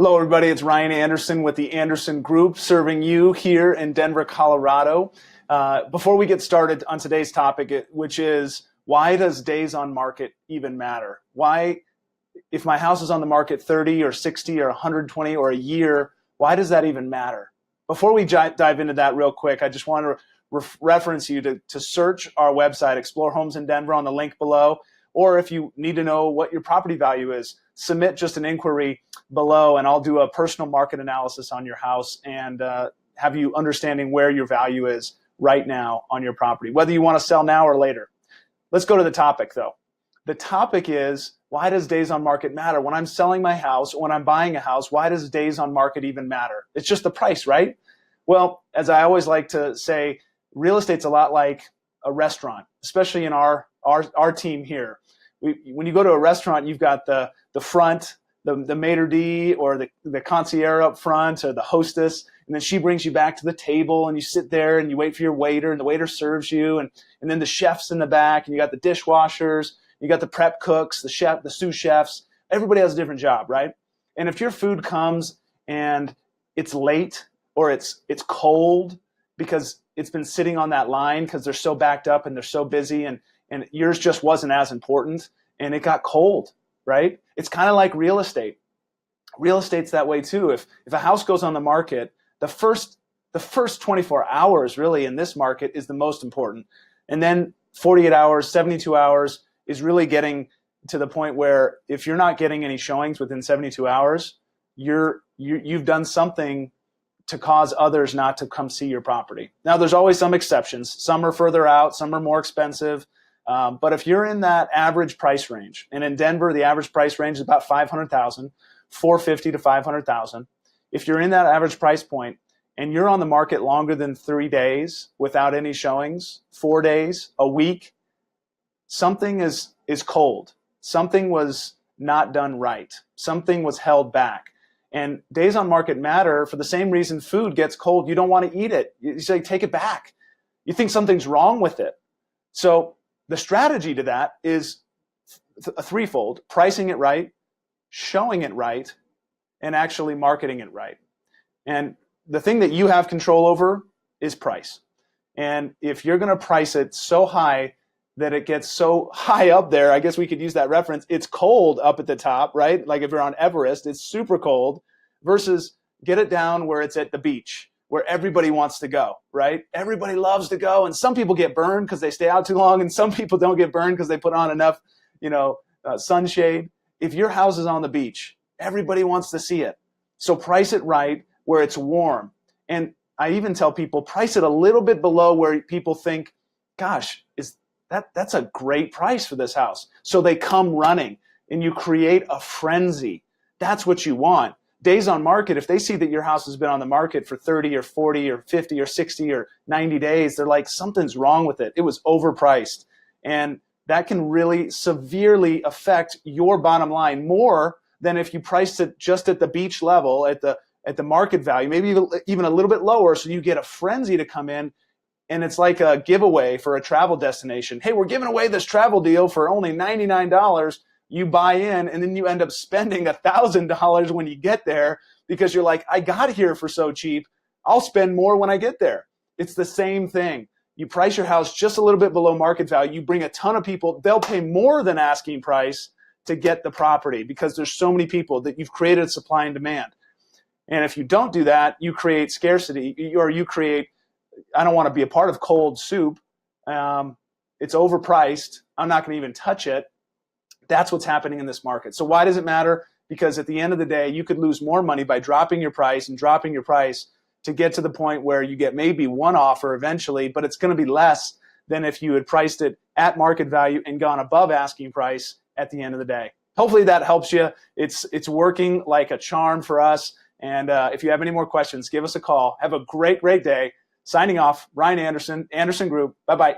Hello, everybody. It's Ryan Anderson with the Anderson Group, serving you here in Denver, Colorado. Before we get started on today's topic, which is why does days on market even matter? Why, if my house is on the market 30 or 60 or 120 or a year, why does that even matter? Before we dive into that real quick, I just want to reference you to search our website, Explore Homes in Denver, on the link below. Or if you need to know what your property value is, submit just an inquiry below and I'll do a personal market analysis on your house and have you understanding where your value is right now on your property, whether you want to sell now or later. Let's go to the topic though. The topic is, why does days on market matter? When I'm selling my house, when I'm buying a house, why does days on market even matter? It's just the price, right? Well, as I always like to say, real estate's a lot like a restaurant, especially in our team here. When you go to a restaurant, you've got the front, the maitre d' or the concierge up front or the hostess, and then she brings you back to the table and you sit there and you wait for your waiter and the waiter serves you, and then the chef's in the back and you got the dishwashers, you got the prep cooks, the sous chefs. Everybody has a different job, right? And if your food comes and it's late or it's cold because it's been sitting on that line because they're so backed up and they're so busy and yours just wasn't as important and it got cold, right? It's kind of like real estate. Real estate's that way too. If a house goes on the market, the first 24 hours really in this market is the most important. And then 48 hours, 72 hours is really getting to the point where if you're not getting any showings within 72 hours, you've done something to cause others not to come see your property. Now, there's always some exceptions. Some are further out, some are more expensive. But if you're in that average price range, and in Denver, the average price range is about $500,000, $450,000 to $500,000. If you're in that average price point and you're on the market longer than 3 days without any showings, 4 days, a week, something is cold. Something was not done right. Something was held back. And days on market matter for the same reason food gets cold. You don't want to eat it. You say, take it back. You think something's wrong with it. So the strategy to that is a threefold: pricing it right, showing it right, and actually marketing it right. And the thing that you have control over is price. And if you're going to price it so high that it gets so high up there, I guess we could use that reference, it's cold up at the top, right? Like if you're on Everest, it's super cold, versus get it down where it's at the beach, where everybody wants to go, right? Everybody loves to go. And some people get burned because they stay out too long. And some people don't get burned because they put on enough, sunshade. If your house is on the beach, everybody wants to see it. So price it right where it's warm. And I even tell people, price it a little bit below where people think, gosh, that's a great price for this house. So they come running and you create a frenzy. That's what you want. Days on market, if they see that your house has been on the market for 30 or 40 or 50 or 60 or 90 days, they're like, something's wrong with it. It was overpriced. And that can really severely affect your bottom line more than if you priced it just at the beach level, at the market value, maybe even a little bit lower, so you get a frenzy to come in. And it's like a giveaway for a travel destination. Hey, we're giving away this travel deal for only $99. You buy in, and then you end up spending $1,000 when you get there because you're like, I got here for so cheap. I'll spend more when I get there. It's the same thing. You price your house just a little bit below market value. You bring a ton of people. They'll pay more than asking price to get the property because there's so many people that you've created supply and demand. And if you don't do that, you create scarcity, or you create, I don't want to be a part of cold soup. It's overpriced. I'm not going to even touch it. That's what's happening in this market. So why does it matter? Because at the end of the day, you could lose more money by dropping your price to get to the point where you get maybe one offer eventually, but it's going to be less than if you had priced it at market value and gone above asking price at the end of the day. Hopefully that helps you. It's working like a charm for us. And if you have any more questions, give us a call. Have a great, great day. Signing off, Ryan Anderson, Anderson Group. Bye-bye.